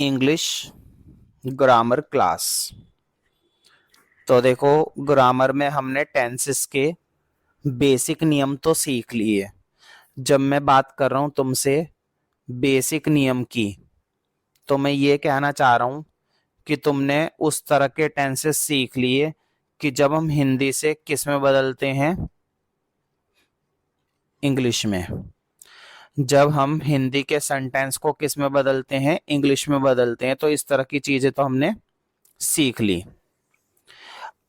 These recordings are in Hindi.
English grammar class. तो देखो, ग्रामर में हमने टेंसेस के बेसिक नियम तो सीख लिए। जब मैं बात कर रहा हूं तुमसे बेसिक नियम की, तो मैं ये कहना चाह रहा हूं कि तुमने उस तरह के टेंसेस सीख लिए कि जब हम हिंदी से किस में बदलते हैं, इंग्लिश में। जब हम हिंदी के सेंटेंस को किस में बदलते हैं, इंग्लिश में बदलते हैं। तो इस तरह की चीजें तो हमने सीख ली।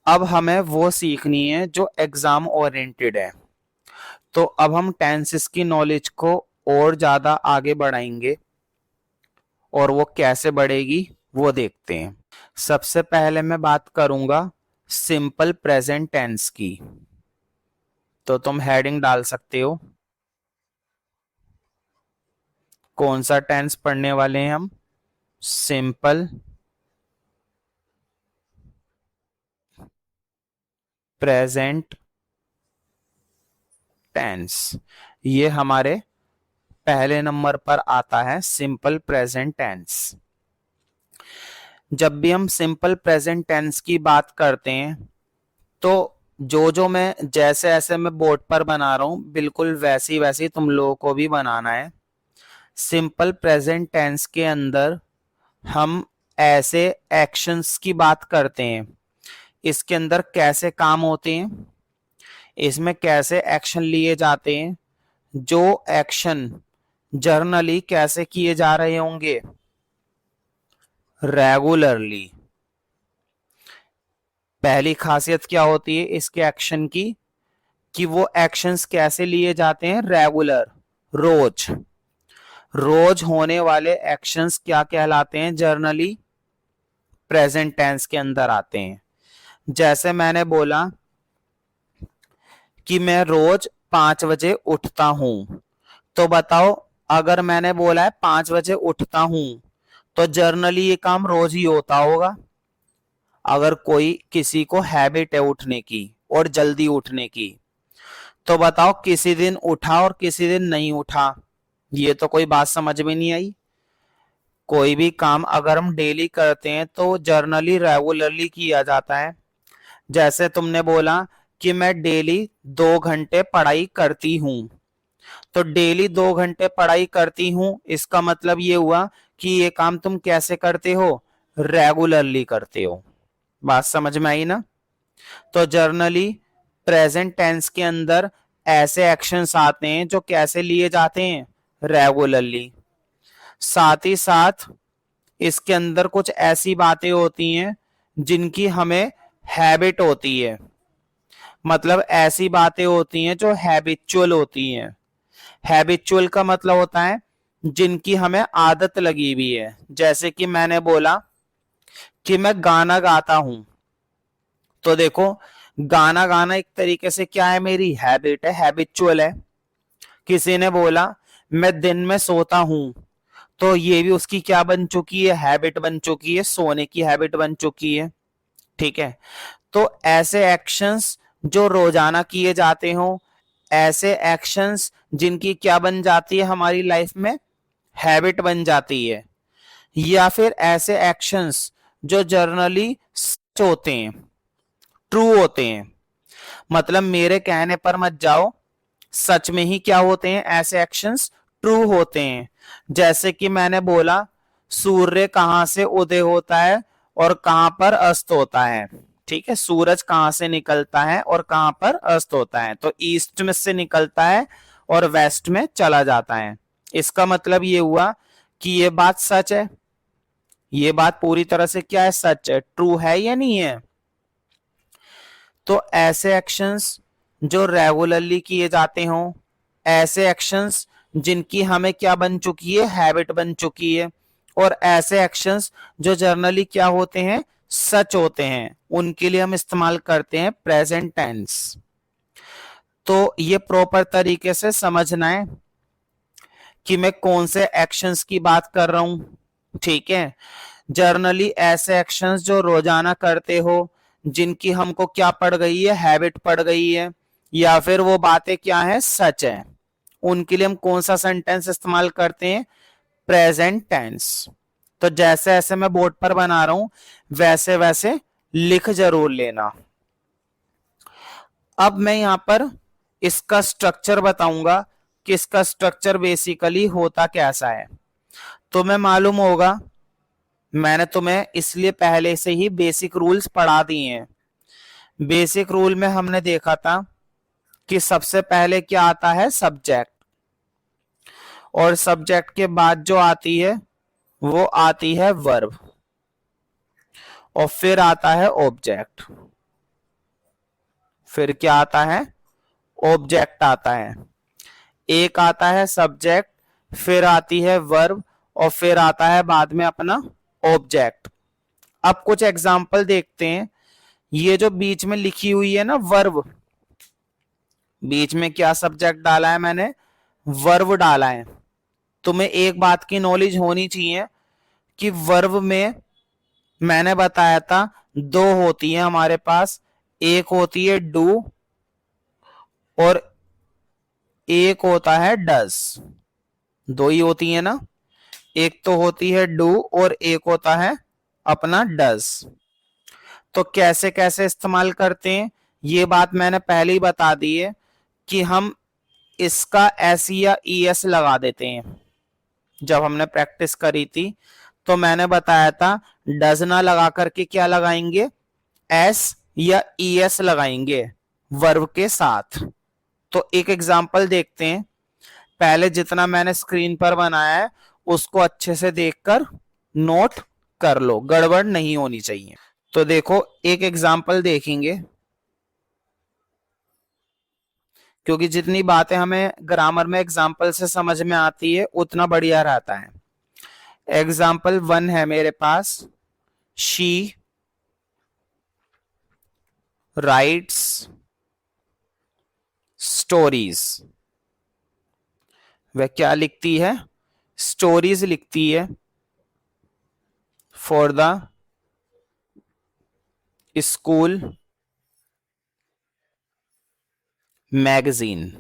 अब हमें वो सीखनी है जो एग्जाम ओरिएंटेड है। तो अब हम टेंसेस की नॉलेज को और ज्यादा आगे बढ़ाएंगे, और वो कैसे बढ़ेगी वो देखते हैं। सबसे पहले मैं बात करूंगा सिंपल प्रेजेंट टेंस की। तो तुम हेडिंग डाल सकते हो, कौन सा टेंस पढ़ने वाले हैं हम? सिंपल प्रेजेंट टेंस, ये हमारे पहले नंबर पर आता है, सिंपल प्रेजेंट टेंस। जब भी हम सिंपल प्रेजेंट टेंस की बात करते हैं, तो जो जो मैं जैसे ऐसे मैं बोर्ड पर बना रहा हूं, बिल्कुल वैसी वैसी तुम लोगों को भी बनाना है। सिंपल प्रेजेंट टेंस के अंदर हम ऐसे एक्शंस की बात करते हैं, इसके अंदर कैसे काम होते हैं, इसमें कैसे एक्शन लिए जाते हैं, जो एक्शन जर्नली कैसे किए जा रहे होंगे, रेगुलरली। पहली खासियत क्या होती है इसके एक्शन की, कि वो एक्शंस कैसे लिए जाते हैं, रेगुलर, रोज। रोज होने वाले एक्शंस क्या कहलाते हैं, जर्नली प्रेजेंट टेंस के अंदर आते हैं। जैसे मैंने बोला कि मैं रोज 5 बजे उठता हूं, तो बताओ, अगर मैंने बोला है 5 बजे उठता हूं, तो जर्नली ये काम रोज ही होता होगा। अगर कोई किसी को हैबिट है उठने की और जल्दी उठने की, तो बताओ किसी दिन उठा और किसी दिन नहीं उठा, ये तो कोई बात समझ में नहीं आई। कोई भी काम अगर हम डेली करते हैं तो जर्नली रेगुलरली किया जाता है। जैसे तुमने बोला कि मैं डेली 2 घंटे पढ़ाई करती हूं, तो डेली 2 घंटे पढ़ाई करती हूं, इसका मतलब ये हुआ कि ये काम तुम कैसे करते हो, रेगुलरली करते हो। बात समझ में आई ना? तो जर्नली प्रेजेंट टेंस के अंदर ऐसे एक्शंस आते हैं जो कैसे लिए जाते हैं, रेगुलरली। साथ ही साथ इसके अंदर कुछ ऐसी बातें होती हैं जिनकी हमें हैबिट होती है, मतलब ऐसी बातें होती हैं जो हैबिचुअल होती हैं। हैबिचुअल का मतलब होता है जिनकी हमें आदत लगी हुई है। जैसे कि मैंने बोला कि मैं गाना गाता हूं, तो देखो, गाना गाना एक तरीके से क्या है, मेरी हैबिट है, हैबिचुअल है। किसी ने बोला मैं दिन में सोता हूं, तो ये भी उसकी क्या बन चुकी है, हैबिट बन चुकी है, सोने की हैबिट बन चुकी है। ठीक है? तो ऐसे एक्शंस जो रोजाना किए जाते हो, ऐसे एक्शंस जिनकी क्या बन जाती है हमारी लाइफ में, हैबिट बन जाती है। या फिर ऐसे एक्शंस जो जर्नली सच होते हैं, ट्रू होते हैं। मतलब मेरे कहने पर मत जाओ, सच में ही क्या होते हैं ऐसे एक्शंस, ट्रू होते हैं। जैसे कि मैंने बोला सूर्य कहां से उदय होता है और कहां पर अस्त होता है। ठीक है? सूरज कहां से निकलता है और कहां पर अस्त होता है, तो ईस्ट में से निकलता है और वेस्ट में चला जाता है। इसका मतलब ये हुआ कि ये बात सच है, ये बात पूरी तरह से क्या है, सच है, ट्रू है या नहीं है। तो ऐसे एक्शंस जो रेगुलरली किए जाते हो, ऐसे एक्शंस जिनकी हमें क्या बन चुकी है, हैबिट बन चुकी है, और ऐसे एक्शंस जो जर्नली क्या होते हैं, सच होते हैं, उनके लिए हम इस्तेमाल करते हैं प्रेजेंट टेंस। तो ये प्रॉपर तरीके से समझना है कि मैं कौन से एक्शंस की बात कर रहा हूं। ठीक है? जर्नली ऐसे एक्शंस जो रोजाना करते हो, जिनकी हमको क्या पड़ गई है, हैबिट पड़ गई है, या फिर वो बातें क्या है, सच है, उनके लिए हम कौन सा सेंटेंस इस्तेमाल करते हैं, प्रेजेंट टेंस। तो जैसे ऐसे मैं बोर्ड पर बना रहा हूं वैसे वैसे लिख जरूर लेना। अब मैं यहां पर इसका स्ट्रक्चर बताऊंगा कि इसका स्ट्रक्चर बेसिकली होता कैसा है। तुम्हें मालूम होगा, मैंने तुम्हें इसलिए पहले से ही बेसिक रूल्स पढ़ा दिए हैं। बेसिक रूल में हमने देखा था कि सबसे पहले क्या आता है, सब्जेक्ट, और सब्जेक्ट के बाद जो आती है वो आती है वर्ब, और फिर आता है ऑब्जेक्ट। फिर क्या आता है, ऑब्जेक्ट आता है। एक आता है सब्जेक्ट, फिर आती है वर्ब, और फिर आता है बाद में अपना ऑब्जेक्ट। अब कुछ एग्जाम्पल देखते हैं। ये जो बीच में लिखी हुई है ना वर्ब, बीच में क्या सब्जेक्ट डाला है मैंने, वर्ब डाला है। तुम्हें एक बात की नॉलेज होनी चाहिए कि वर्ब में मैंने बताया था दो होती है हमारे पास, एक होती है डू और एक होता है डज। दो ही होती है ना, एक तो होती है डू और एक होता है अपना डज। तो कैसे कैसे इस्तेमाल करते हैं ये बात मैंने पहले ही बता दी है कि हम इसका एस या ई एस लगा देते हैं। जब हमने प्रैक्टिस करी थी तो मैंने बताया था डज ना लगा करके क्या लगाएंगे, एस या ई एस लगाएंगे वर्ब के साथ। तो एक एग्जांपल देखते हैं। पहले जितना मैंने स्क्रीन पर बनाया है उसको अच्छे से देखकर नोट कर लो, गड़बड़ नहीं होनी चाहिए। तो देखो एक एग्जांपल देखेंगे, क्योंकि जितनी बातें हमें ग्रामर में एग्जाम्पल से समझ में आती है उतना बढ़िया रहता है। एग्जाम्पल 1 है मेरे पास, शी राइट्स स्टोरीज। वह क्या लिखती है, स्टोरीज लिखती है for the school magazine.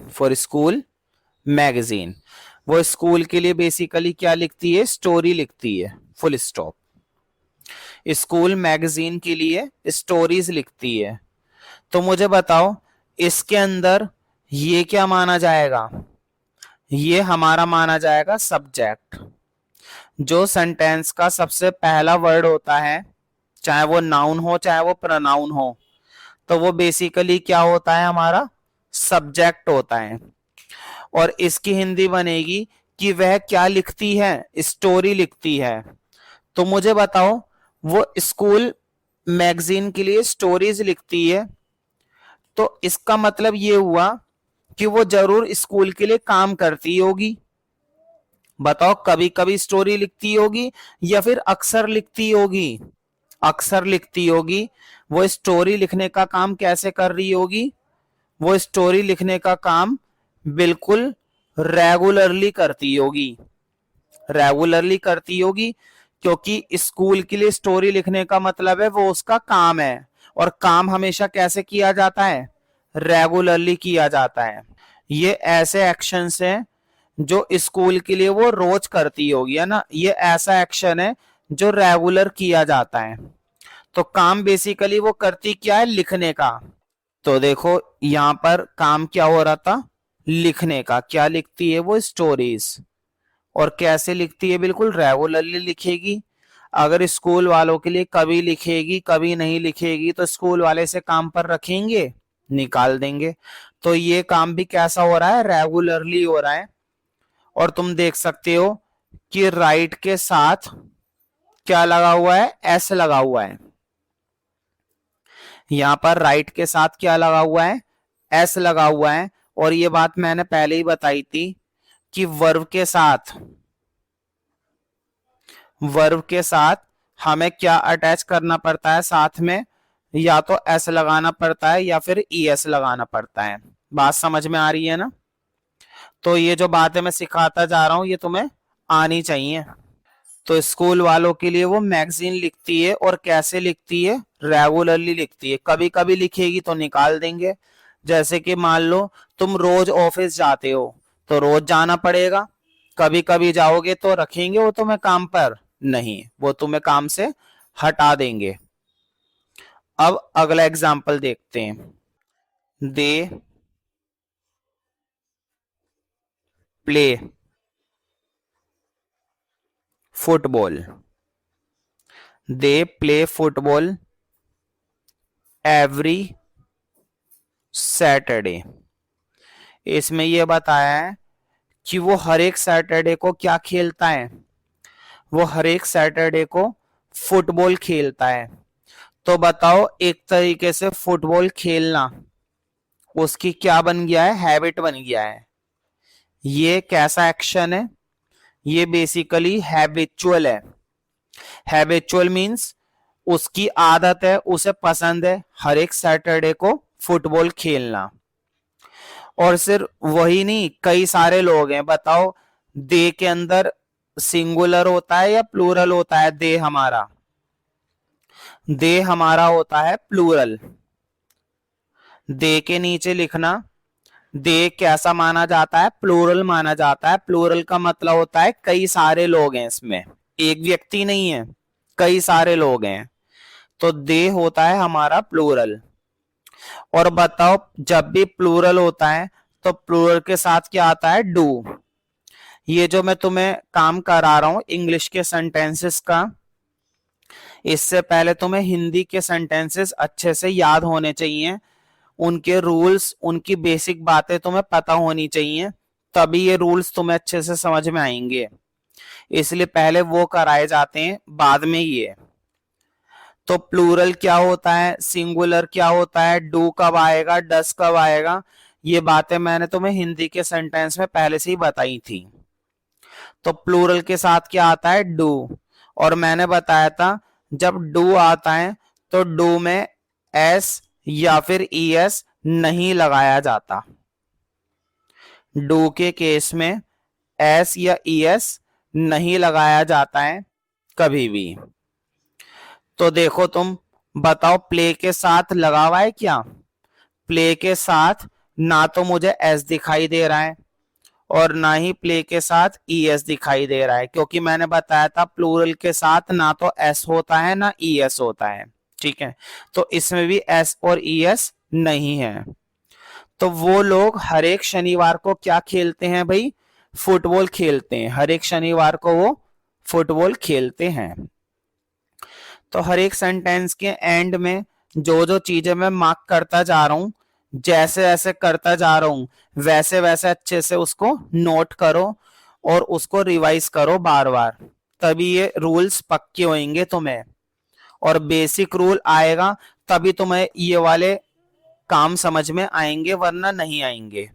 For school magazine, वो स्कूल के लिए बेसिकली क्या लिखती है, स्टोरी लिखती है, फुल स्टॉप। स्कूल मैगजीन के लिए स्टोरीज लिखती है। तो मुझे बताओ इसके अंदर ये क्या माना जाएगा, ये हमारा माना जाएगा सब्जेक्ट। जो सेंटेंस का सबसे पहला वर्ड होता है, चाहे वो नाउन हो चाहे वो प्रोनाउन हो, तो वो बेसिकली क्या होता है, हमारा सब्जेक्ट होता है। और इसकी हिंदी बनेगी कि वह क्या लिखती है, स्टोरी लिखती है। तो मुझे बताओ वो स्कूल मैगजीन के लिए स्टोरीज लिखती है, तो इसका मतलब ये हुआ कि वो जरूर स्कूल के लिए काम करती होगी। बताओ कभी कभी स्टोरी लिखती होगी या फिर अक्सर लिखती होगी, अक्सर लिखती होगी। वो स्टोरी लिखने का काम कैसे कर रही होगी, वो स्टोरी लिखने का काम बिल्कुल रेगुलरली करती होगी, रेगुलरली करती होगी। क्योंकि स्कूल के लिए स्टोरी लिखने का मतलब है वो उसका काम है, और काम हमेशा कैसे किया जाता है, रेगुलरली किया जाता है। ये ऐसे एक्शंस हैं जो स्कूल के लिए वो रोज करती होगी, है ना, ये ऐसा एक्शन है जो रेगुलर किया जाता है। तो काम बेसिकली वो करती क्या है, लिखने का। तो देखो यहां पर काम क्या हो रहा था, लिखने का। क्या लिखती है वो, स्टोरीज। और कैसे लिखती है, बिल्कुल रेगुलरली लिखेगी। अगर स्कूल वालों के लिए कभी लिखेगी कभी नहीं लिखेगी तो स्कूल वाले से काम पर रखेंगे, निकाल देंगे। तो ये काम भी कैसा हो रहा है, रेगुलरली हो रहा है। और तुम देख सकते हो कि राइट के साथ क्या लगा हुआ है, एस लगा हुआ है। यहां पर राइट के साथ क्या लगा हुआ है, एस लगा हुआ है। और ये बात मैंने पहले ही बताई थी कि वर्ब के साथ, वर्ब के साथ हमें क्या अटैच करना पड़ता है साथ में, या तो एस लगाना पड़ता है या फिर ई एस लगाना पड़ता है। बात समझ में आ रही है ना। तो ये जो बातें मैं सिखाता जा रहा हूं ये तुम्हें आनी चाहिए। तो स्कूल वालों के लिए वो मैगजीन लिखती है, और कैसे लिखती है, रेगुलरली लिखती है। कभी कभी लिखेगी तो निकाल देंगे। जैसे कि मान लो तुम रोज ऑफिस जाते हो, तो रोज जाना पड़ेगा। कभी कभी जाओगे तो रखेंगे वो तुम्हें काम पर? नहीं, वो तुम्हें काम से हटा देंगे। अब अगला एग्जाम्पल देखते हैं। They play football. They play football every Saturday. इसमें यह बताया है कि वो हर एक सैटरडे को क्या खेलता है, वो हर एक सैटरडे को फुटबॉल खेलता है। तो बताओ, एक तरीके से फुटबॉल खेलना उसकी क्या बन गया है, हैबिट बन गया है। ये कैसा एक्शन है? ये बेसिकली हैबिचुअल है। हैबिचुअल मींस उसकी आदत है, उसे पसंद है हर एक सैटरडे को फुटबॉल खेलना। और सिर्फ वही नहीं, कई सारे लोग हैं। बताओ, दे के अंदर सिंगुलर होता है या प्लूरल होता है? दे हमारा होता है प्लूरल। दे के नीचे लिखना, दे कैसा माना जाता है? प्लूरल माना जाता है। प्लूरल का मतलब होता है कई सारे लोग हैं, इसमें एक व्यक्ति नहीं है, कई सारे लोग हैं। तो दे होता है हमारा प्लूरल। और बताओ, जब भी प्लूरल होता है तो प्लूरल के साथ क्या आता है? डू। ये जो मैं तुम्हें काम करा रहा हूं इंग्लिश के सेंटेंसेस का, इससे पहले तुम्हें हिंदी के सेंटेंसेस अच्छे से याद होने चाहिए। उनके रूल्स, उनकी बेसिक बातें तुम्हें पता होनी चाहिए, तभी ये रूल्स तुम्हें अच्छे से समझ में आएंगे। इसलिए पहले वो कराए जाते हैं, बाद में ये। तो प्लूरल क्या होता है, सिंगुलर क्या होता है, डू कब आएगा, डस कब आएगा, ये बातें मैंने तुम्हें हिंदी के सेंटेंस में पहले से ही बताई थी। तो प्लूरल के साथ क्या आता है? डू। और मैंने बताया था जब डू आता है तो डू में एस या फिर ईएस नहीं लगाया जाता। डू के केस में एस या ईएस नहीं लगाया जाता है कभी भी। तो देखो तुम बताओ, प्ले के साथ लगा हुआ है क्या? प्ले के साथ ना तो मुझे एस दिखाई दे रहा है और ना ही प्ले के साथ ईएस दिखाई दे रहा है, क्योंकि मैंने बताया था प्लूरल के साथ ना तो एस होता है ना ईएस होता है। ठीक है, तो इसमें भी एस और ईएस नहीं है। तो वो लोग हर एक शनिवार को क्या खेलते हैं भाई? फुटबॉल खेलते हैं। हर एक शनिवार को वो फुटबॉल खेलते हैं। तो हर एक सेंटेंस के एंड में जो जो चीजें मैं मार्क करता जा रहा हूं, जैसे जैसे करता जा रहा हूं, वैसे वैसे अच्छे से उसको नोट करो और उसको रिवाइज करो बार बार, तभी ये रूल्स पक्के होंगे तुम्हें। और बेसिक रूल आएगा तभी तुम्हें ये वाले काम समझ में आएंगे, वरना नहीं आएंगे।